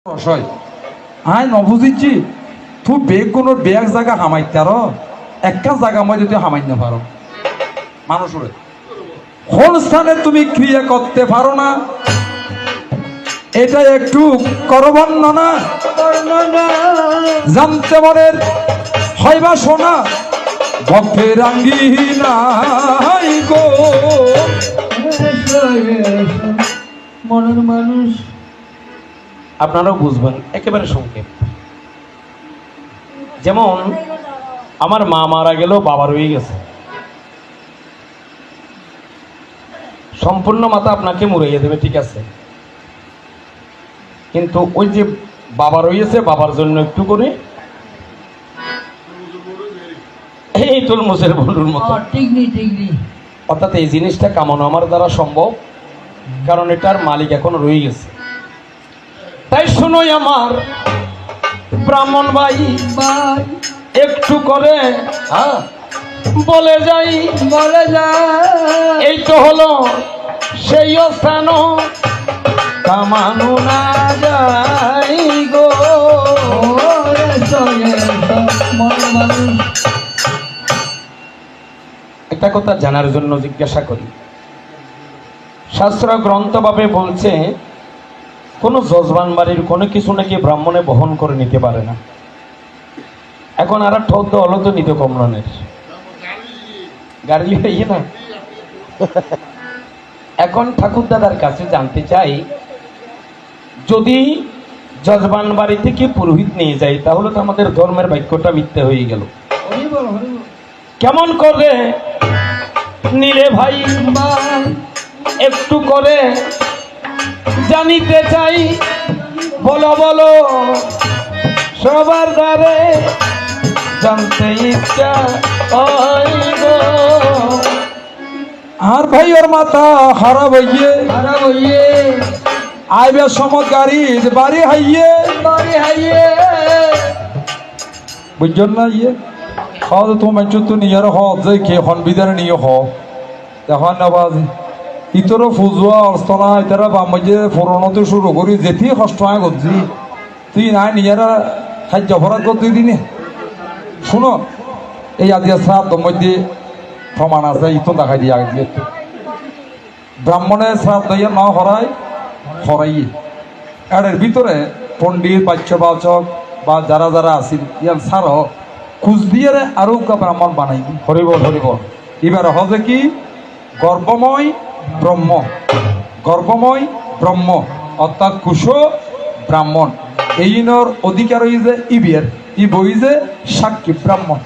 রসয় আয় নবুঝিছি তুই বেগ কোনো বেগ জায়গা হামাইতে আর একটা জায়গা মধ্যে তুই হামাইতে পারো মানুষের কোন স্থানে তুমি ক্রিয়া করতে পারো না এটা একটু করবর্ণনা জানতে মনের হইবা শোনা ভক্তের আঙ্গি নাই গো মনের মানুষ আপনারাও বুঝবেন একেবারে সংক্ষেপ। যেমন আমার মা মারা গেল, বাবা রয়ে গেছে, সম্পূর্ণ মাথা আপনাকে মুড়াইয়ে দেবে, ঠিক আছে, কিন্তু ওই যে বাবা রয়েছে, বাবার জন্য একটু করে এই তরমুজের বন্ধুর মতো, ঠিক নেই অর্থাৎ এই জিনিসটা কামানো আমার দ্বারা সম্ভব, কারণ এটার মালিক এখন রয়ে গেছে। তাই শুনোই আমার ব্রাহ্মণ ভাই, একটু করে বলে যাই, এই তো হলো সেই স্থান কামানো না যাই গো। একটা কথা জানার জন্য জিজ্ঞাসা করি, শাস্ত্র গ্রন্থভাবে বলছে কোনো যজমান বাড়ির কোনো কিছু নাকি ব্রাহ্মণে বহন করে নিতে পারে না। এখন আর ঠদ্দ হলো তো নিতে কমলনের গাড়ি হইয়ে না। এখন ঠাকুর দাদার কাছে জানতে চাই, যদি যজমান বাড়ি থেকে পুরোহিত নিয়ে যাই তাহলে তো আমাদের ধর্মের বাক্যটা মিথ্যে হয়ে গেল। কেমন করে নিলে ভাই একটু করে জানিতে চাই, বলো বলো সবার দ্বারে জানতে ইচ্ছা গো। আর ভাই ওর মাথা খারাপ হইয়ে আইবে সমত গাড়ি বাড়ি হাইয়ে বুঝছেন না ইয়ে খাওয়া তো মানুষ তো নিয়ে হ যে কে হন বিদারে নিয়ে হ এখন আবার ইতরও ফুজুয়া অস্তনা ইতারা বামে ফোরনতে শুরু করি যেটি কষ্ট হয় করছি তুই নাই নিজেরা খাদ্য অপরাধ করতে দিনে শুনো এই আদিয়া শ্রাদ্ধ মধ্যে প্রমাণ আছে ইতো দেখাই দিয়ে আগে ব্রাহ্মণের শ্রাদ্ধ ইয়ে না হরাই এর ভিতরে পণ্ডিত বাচ্যবাচক বা যারা যারা আছিল ইয়ার সারও খুঁজ দিয়ে আরো ব্রাহ্মণ বানাই হরিবল এবার হজে কি গর্বময় ব্রহ্ম অর্থাৎ কুশ ব্রাহ্মণ এইনর অধিকার হই যে ইবিয়ার ই বই যে সাক্ষী ব্রাহ্মণ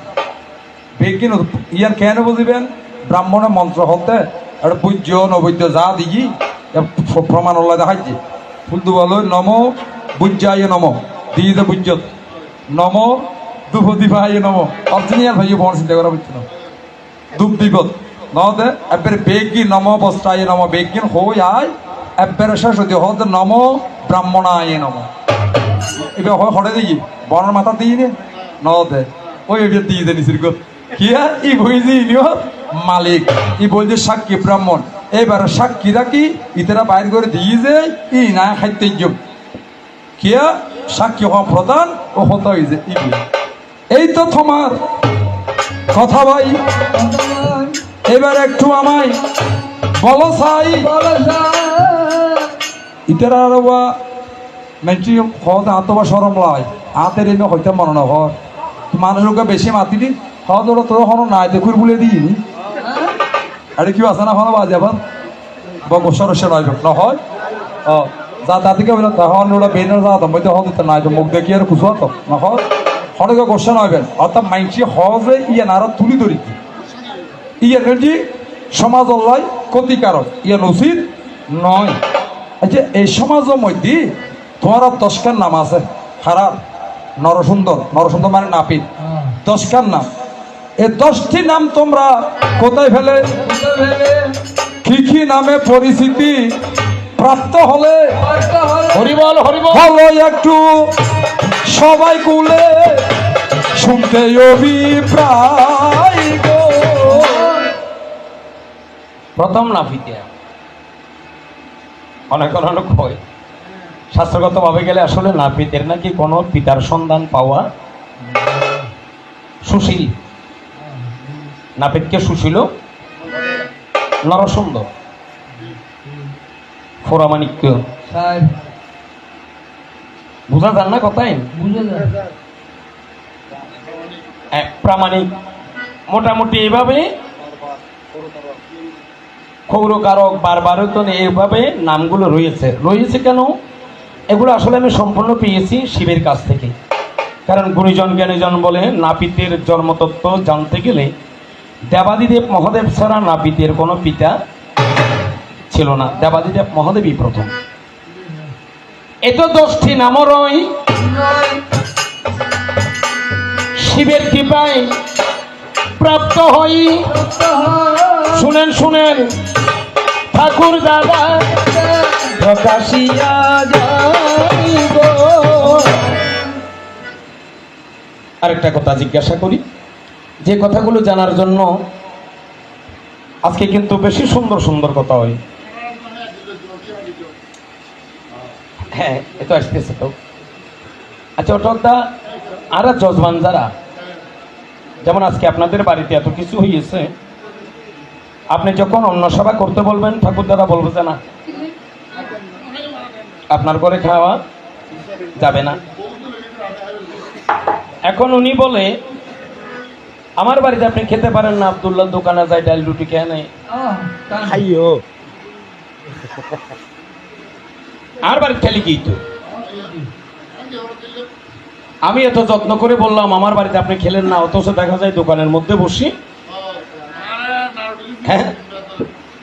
বেগিন ইয়ার কেন বুঝিবেন ব্রাহ্মণের মন্ত্র হতে একটা বৈদ্য নবৈদ্য যা দিই প্রমাণ হল্লা দেখাইছে ফুলদু বলো নম বুজ্জায় নম দিয়ে যে বুজ্জত নম দুপদীপায় নম অরিজিনাল ভাই বড় চিন্তা করা বুঝছিল দুপ দিবত নহতে এবার বেগিন নম বস্ত্রায় নম বেগিন হই আয় এবার শেষ হতে হতে নম ব্রাহ্মণায় নম এবার হয় হরে দিই বর্ণের মাথা দিই নে নহতে ওই এবার দিয়ে দেনি সিরক কি ই বই যে মালিক ই বই যে সাক্ষী ব্রাহ্মণ এবার সাক্ষীরা কি ইতারা বাইর করে দিয়ে যে ই না খাইতে কিয়া সাক্ষী হওয়া প্রধান ও হতা হয়েছে ই এই তো তোমার কথা ভাই এবার একটু আমায় বলো চাই ইতারা আরো বা মেন্ট্রি হতে হাত বা সরম লাই হাতের এমনি হইতে মনে না হয় মানুষকে বেশি মাতি দি হওয়া তোরা তোর হনো নাই দেখুর বলে দিইনি আরে কি আছে না হনো বাজে আবার বা সরস্য নয় নহয় ও যা দাদিকে বলে তখন ওরা বেনের যা তো মধ্যে হতে নাই তো মুখ দেখি আর খুশো তো নহয় হনকে কোশ্চেন হইবেন অর্থাৎ মাইনসি হজে ইয়ে নারা তুলি ধরি ইয়ে কি সমাজ অল্লায় ক্ষতিকারক ইয়ে উচিত নয়। আচ্ছা এই সমাজের মধ্যে তোমার 10খান নাম আছে খারাপ নরসুন্দর মানে নাপিত 10খান নাম এই 10টি নাম তোমরা কোথায় ফেলে কি নামে পরিচিতি প্রাপ্ত হলে হরিবল হলো একটু সবাই কুলে শুনতে অভিপ্রায় গো। প্রথম নাপিতে অনেক হয় শাস্ত্রগতভাবে গেলে আসলে নাপিতের নাকি কোনো পিতার সন্ধান পাওয়া সুশীল, নাপিতকে সুশীল নরসুন্দর ফোরামানিক্য সাহেব বোঝা যান না কথাই, বুঝে যায় প্রামাণিক মোটামুটি এইভাবে ক্ষৌরকারক বারবারতন এইভাবে নামগুলো রয়েছে কেন এগুলো আসলে আমি সম্পূর্ণ পেয়েছি শিবের কাছ থেকে। কারণ গুণীজন জ্ঞানীজন বলে নাপিতের জন্মতত্ত্ব জানতে গেলে দেবাদিদেব মহাদেব ছাড়া নাপিতের কোনো পিতা ছিল না, দেবাদিদেব মহাদেবই প্রথম। এত 10টি নামরই শিবের কৃপায় প্রাপ্ত হই। শুনেন ঠাকুর দাদা প্রকাশিয়া যাইব। আরেকটা কথা জিজ্ঞাসা করি, যে কথাগুলো জানার জন্য আজকে কিন্তু বেশি সুন্দর সুন্দর কথা হয়। হ্যাঁ এ তো আসতেছে তো। আচ্ছা ওটা আর যজমান যারা, যেমন আজকে আপনাদের বাড়িতে এত কিছু হয়েছে, আপনি যখন অন্ন সভা করতে বলবেন ঠাকুর দাদা বলবে যে না আপনার ঘরে খাওয়া যাবে না। এখন উনি বলে আমার বাড়িতে আপনি খেতে পারেন না, আব্দুল্লাহ দোকানে যায় ডাল রুটি খেয়ে নেয়। আর বাড়িতে খেলি কি তো আমি এত যত্ন করে বললাম আমার বাড়িতে আপনি খেলেন না, অথচ দেখা যায় দোকানের মধ্যে বসি। হ্যাঁ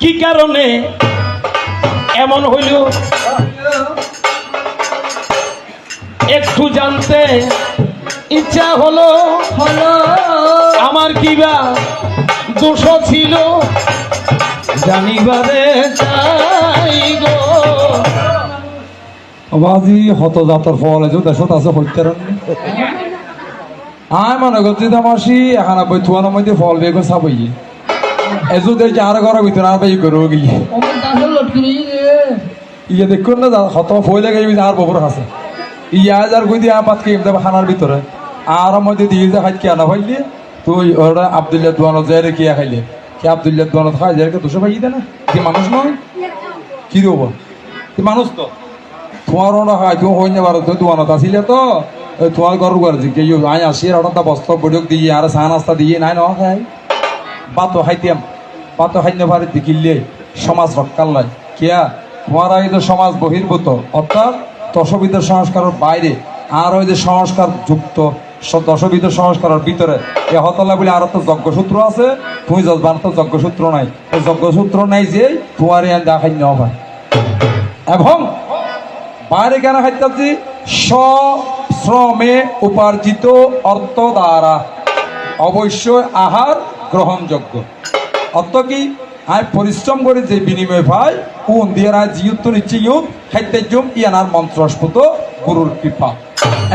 কি কারণে এমন হইল একটু জানতে ইচ্ছা হলো। আমার কিবা দোষ ছিল জানিবারে চাই গো। বাজি হতজাতর ফল এজো দেশত আছে হত্যারণ আয় মনে করছি মাসি এখানে বই থুয়ানোর মধ্যে ফল বেগুন সাবই এজো দেখছি আর ঘরের ভিতরে আর বাই করবো গিয়ে ইয়ে দেখুন না হত ফল লেগে আর ববর আছে ইয়া যার কই দিয়ে পাত কে দেবে খানার ভিতরে আর মধ্যে দিয়ে যা খাইতে আনা ভাইলে তুই ওরা আব্দুল্লাহ দোয়ানো যায় রে কিয়া খাইলে কি আব্দুল্লাহ দোয়ানো খাই যায় দুশো ভাই দে না কি মানুষ নয় কি দেবো কি মানুষ তো তোমার ওরা হয় তুমি হই না পারো তুই দোয়ানত আসিলে তো তোমার ঘর ঘর জিজ্ঞে আই আসি ওটা বস্ত্র বৈঠক দিয়ে আর চা নাস্তা দিয়ে নাই ন খাই বাতো খাইতাম বাতো খাইতে পারে দেখিলে সমাজ রক্ষার লাই কিয়া তোমার এই যে সমাজ বহির্ভূত অর্থাৎ দশবিধের সংস্কারের বাইরে আর ওই যে সংস্কার যুক্ত দশবিধের সংস্কারের ভিতরে এ হতলা বলে আর তো যজ্ঞসূত্র আছে, তুমি যজবান তো যজ্ঞসূত্র নাই, ওই যজ্ঞসূত্র নাই যে তোমার ইয়ান দেখাই নেওয়া হয়। এবং বাইরে কেন খাইতাছি শ্রমে উপার্জিত অর্থ দ্বারা অবশ্যই আহার গ্রহণযোগ্য। অর্থ কি আয় পরিশ্রম করে যে বিনিময় পাই কোন দিয়ে রায় জিয়ুত্ব নিচ্ছে খাদ্যম ইয়ানার মন্ত্রস্ফুত গুরুর কৃপা।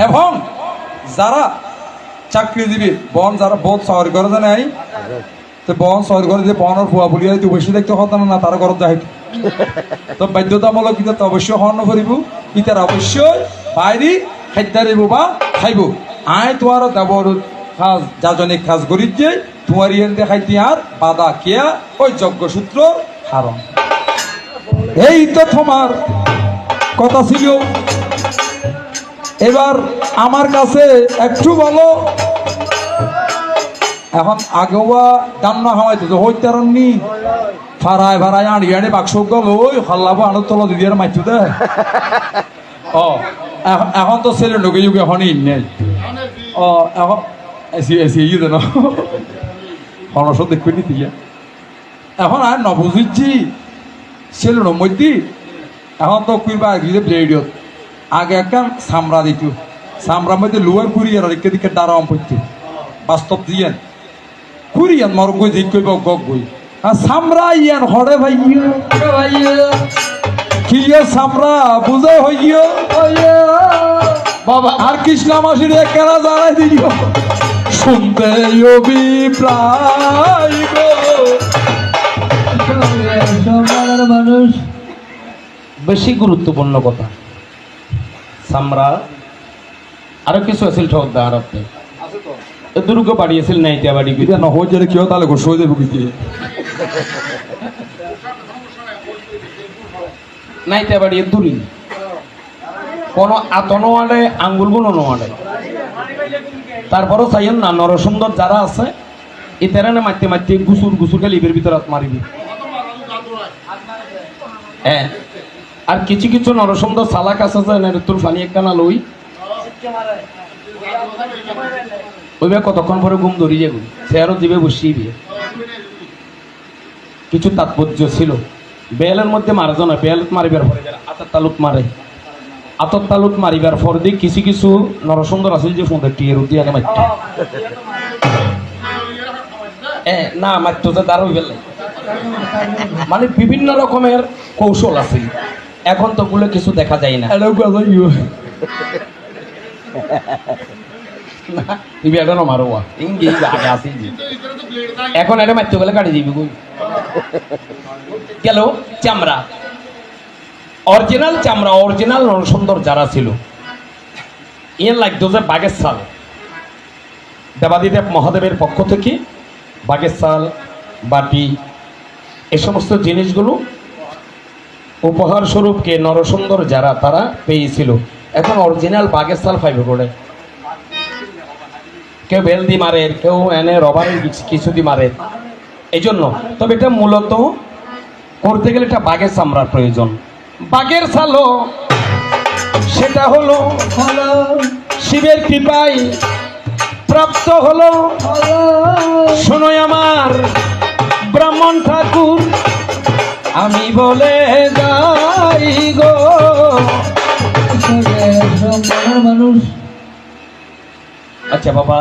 এবং যারা চাকরিজীবী বন যারা বোধ শহর করে নাই তো বন শহর করে যে বনের ফুয়া বলিয়া তুই বেশি দেখতে হতো না তারা ঘরত যাই তো বাধ্যতামূলক ইতার অবশ্যই হর্ণ করিব ইতার অবশ্যই বাইরে খাদ্য দিব বা খাইব। আয় তোমার দেবর খাজ যাজনিক খাজ করি যে তোমার ইয়ে দেখাইতে আর বাধা কেয়া ওই যজ্ঞসূত্র কারণ এই তো তোমার কথা ছিল। এবার আমার কাছে একটু বলো এখন আগেওয়া দান্না হাওয়াইতে তো হইতারণ নি ফারায় ফারায় আড়ি আড়ি বাক্স গল ওই হল্লাবো আনোর তলা দিদি আর মাইতু দে ও এখন তো ছেলে ঢুকে যুগে এখনই নেই ও এখন এসি এসি ইয়ে দেন হনস দেখবে নি দিয়া এখন আর নবুঝিচ্ছি ছেলে মধ্যে এখন তো কুইবা গিয়ে ব্লেডিয়ত আগে একটা সামরা দিত সামরার মধ্যে লোয়ার কুড়িয়ার একে দিকে ডারাম পড়তো বাস্তব দিয়েন কুড়িয়ান মর গই দিক কইব গগ গই আর সামরা ইয়ান হড়ে ভাই কি সামরা বুঝে হইও বাবা আর কৃষ্ণ মাসির একেরা জানাই দিও শুনতে অভিপ্রায় মানুষ বেশি গুরুত্বপূর্ণ কথা চামড়া আরো কিছু আছিল ঠোঁট আরতে দুর্গ বাড়িয়েছিল নাইতিয়া বাড়ি এটা নহজ যদি কিয় তাহলে ঘুষ হয়ে যাবে কি নাইতিয়া বাড়িয়ে দূরি কোনো আতনও আড়ে আঙ্গুলগুলো নোয়াড়ে তারপরও চাইন না নরসুন্দর যারা আছে ইতারানে মারতে মারতে গুসুর গুসুর খালি ইবের ভিতর হাত মারিবি হ্যাঁ আর কিছু কিছু নরসুন্দর সালাক আছে যে তোর ফানি একখানা লই ওইভাবে কতক্ষণ পরে ঘুম ধরি যাবো সে আরো দিবে বসিয়ে দিয়ে কিছু তাৎপর্য ছিল বেলের মধ্যে মারা যায় না বেলত মারিবার পরে আতর তালুক মারে আতর তালুক মারিবার পর দিয়ে কিছু কিছু নরসুন্দর আছিল যে ফোন টিয়ের উদ্দি আগে মারত না মারতো যে তার হইবে মানে বিভিন্ন রকমের কৌশল আছে এখন তো গুলো কিছু দেখা যায় না তুমি এটা মারো ইংরেজি আগে আসি এখন এটা মারতে গেলে কাটি দিবি গেল চামড়া অরিজিনাল চামড়া অরিজিনাল নরসুন্দর যারা ছিল ইয়ে লাগতো যে বাঘের ছাল দেবাদিদেব মহাদেবের পক্ষ থেকে বাঘের ছাল বাটি এ সমস্ত জিনিসগুলো উপহার স্বরূপকে নরসুন্দর যারা তারা পেয়েছিল এখন অরিজিনাল বাঘের ছাল পাইবে করে কেউ বেলদি মারে কেউ এনে রবারের কিছু দি মারে এই জন্য তবে এটা মূলত করতে গেলে এটা বাঘের চামড়ার প্রয়োজন বাঘের ছালও সেটা হলো শিবের কৃপায় প্রাপ্ত হলো শোনো আমার ব্রাহ্মণ ঠাকুর আমি বলে যাই গো মানুষ আচ্ছা বাবা